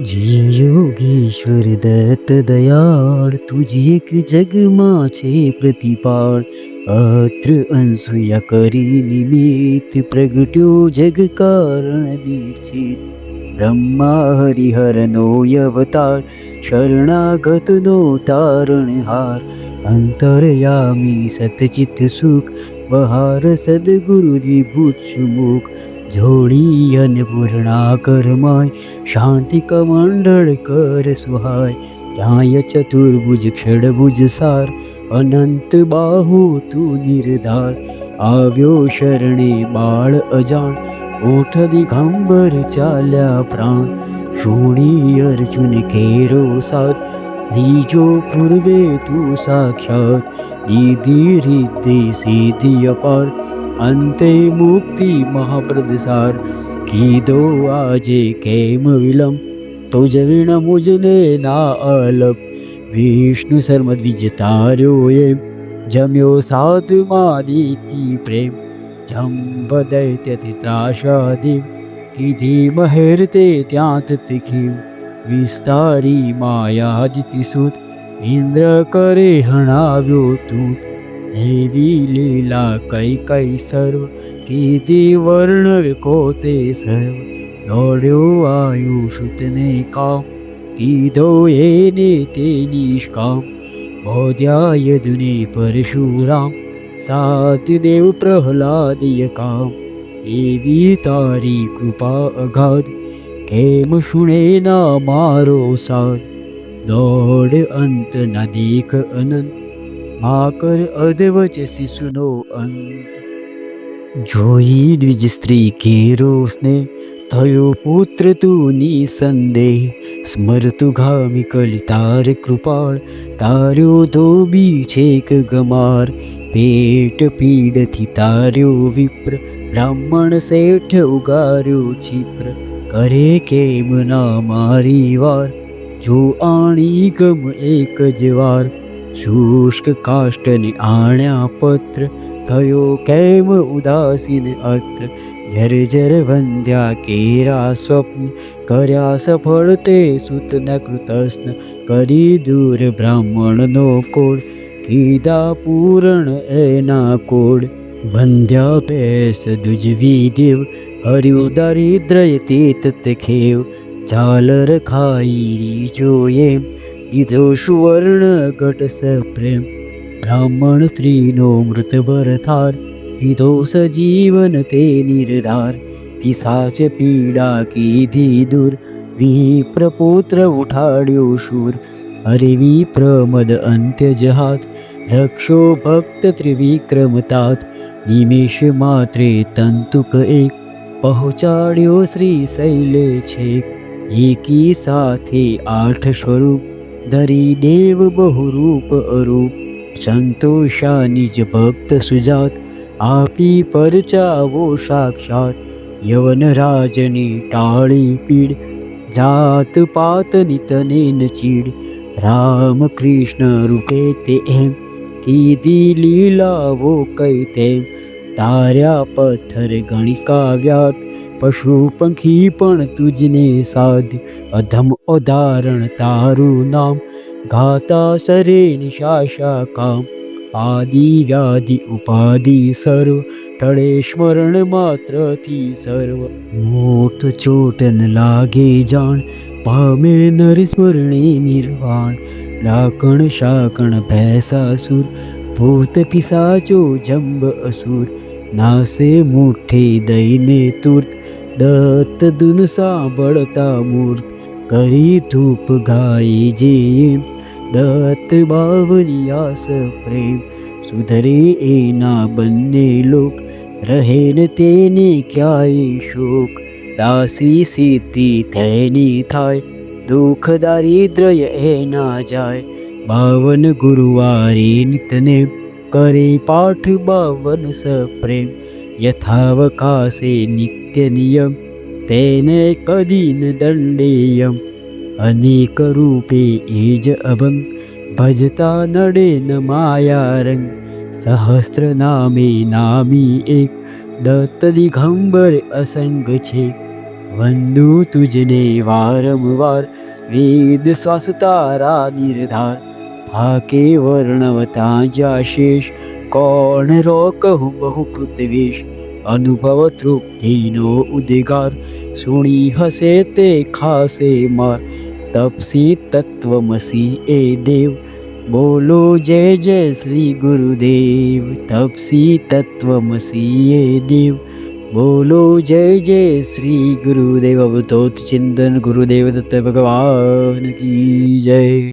જે યોગેશ્વર દત્ત દયાળ તુજી એક જગમાં છે પ્રતિપાળ. અત્ર અનસૂયા કરી નિમિત્ત પ્રગટ્યો જગ કારણ નિશ્ચિત. બ્રહ્મા હરિહરનો અવતાર શરણાગતનો તારણહાર. અંતરયામી સતચિત સુખ બહાર સદગુરુ વિભૂત સુમુખ. જોડી અન્નપૂર્ણા કરમાય શાંતિ કમંડળ કર સુહાય. ન્યાય ચતુર્ભુજ ષડભુજ સાર અનંત બાહુ તું નિર્ધાર. આવ્યો શરણે બાળ અજાણ ઓઠ દિગંબર ચાલ્યા પ્રાણ. શુણી અર્જુન કેરો સાથ લીજો પૂર્વે તું સાક્ષાત. દીધી રીતિ સિદ્ધિ અપાર અંતે મુક્તિ મહાપ્રદસાર. કીધો આજે કેમ વિલંબ તુજ વિણ મુજને ના અલપ. વિષ્ણુ શર્મ દ્વિજ તાર્યો એમ જમ્યો સાધમાં દીકી પ્રેમ. જંબ દૈત્યથી ત્રાસાદી કીધી મહેર તે ત્યાં તીખી. વિસ્તારી માયાદિતિ સુત ઇન્દ્ર કરે હણાવ્યો તૂત. એવી લીલા કઈ કઈ સર્વ કીધી વર્ણવ કોતે સર્વ. દોડ્યો આયુષુતને કામ કીધો એને તે નિષ્કામ. બોધ્યા યદુને પરશુરામ સાત દેવ પ્રહલાદય કામ. એવી તારી કૃપા અગાધ કેમ શુણે ના મારો સાથ. દોડ અંત ના દેખ અનંત મા કર અધવચ શિશુનો અંત. જોઈ દ્વિજ સ્ત્રી કેરો સ્નેહ થયો પુત્ર તું નિસંદેહ. સ્મરતુ ગામી કલી તાર કૃપાળ તાર્યો ધોબી છેક ગમાર. પેટ પીડથી તાર્યો વિપ્ર બ્રાહ્મણ શેઠ ઉગાર્યો છિપ્ર. કરે કેમ ના મારી વાર જો આણી ગમ એક જ વાર. શુષ્ક કાષ્ટને આણ્યા પત્ર થયો કેમ ઉદાસીન અત્ર. જર વંદ્યા કેરા સ્વપ્ન કર્યા સફળ તે સુતના કૃતસ્ન. કરી દૂર બ્રાહ્મણનો કોડ કીધા પૂરણ એના કોડ. બંધ્યા પેસ દુજવી દેવ હર્યું દારિદ્રય તે તત ખેવ. ઝાલર ખાઈ જોયે દીધો સુવર્ણ ઘટ સપ્રેમ. બ્રાહ્મણ સ્ત્રીનો મૃત ભરથાર કીધો સજીવન તે નિર્ધાર. પિશાચ પીડા કીધી દૂર વિપ્રપુત્ર ઉઠાડ્યો શૂર. અરે વિપ્રમદ અંત્ય જહાત રક્ષો ભક્ત ત્રિવિક્રમ तात. નિમેષ માત્રે તંતુક એક પહોંચાડ્યો શ્રી શૈલે છેક. એકી સાથે 8 સ્વરૂપ ધરી દેવ બહુરૂપ અરૂપ. સંતોષા નિજ ભક્ત સુજાત આપી પરચાવો સાક્ષાત. યવન રાજની ટાળી પીડ જાત પાતની તને ન ચીડ. રામ કૃષ્ણ રૂપે તે એમ કીધી લીલાવો કઈ તેમ. તાર્યા પથ્થર ગણિકા વ્યાત પશુ પંખી પણ તુજને સાધ. અધમ ઉદાહરણ તારું નામ ગાતા સરે નિશાશા કામ. આદિ વ્યાધિ ઉપાધિ સર્વ ટળે સ્મરણ માત્રથી સર્વ. મોટ ચોટન લાગે જાણ પામે નર સ્મરણે નિર્વાણ. ડાકણ શાકણ ભૈસાસુર ભૂત પિશાચો જંબ અસુર. નાસે મુઠ્ઠે દઈને તુર્ત દત્ત દુન સાંભળતા મૂર્ત. કરી ધૂપ ગાય જે દત્ત બાવલિયાસ પ્રેમ. સુધરે એના બંને લોક રહે ન તેને ક્યાંય શોક. દાસી સિદ્ધિ તેની થાય દુઃખ દારિદ્રય એના જાય. 52 ગુરુવારે નિતને કરે પાઠ 52 સપ્રેમ. યથાવકાશે નિત્ય નિયમ તેને કદી ન દંડેયમ. અનેક રૂપે એ જ અભંગ ભજતા નડે ન માયા રંગ. સહસ્ત્ર નામે નામી એક દત્ત દિગંબર અસંગ છે. વંદુ તુજને વારંવાર, વેદ શ્વાસ તારા નિર્ધાર. થાકે વર્ણવતા જાશેષ, કોણ કહું બહુ કૃતવેશ. અનુભવ તૃપ્તિનો ઉદ્ગાર, સુણી હસે તે ખાસે માર. તપસી તત્વમસી એ દેવ, બોલો જય જય શ્રી ગુરુદેવ. તપસી તત્વમસી એ દેવ, બોલો જય જય શ્રી ગુરુદેવ. અવધૂત ચિંતન ગુરુદેવ દત્ત ભગવાન કી જય.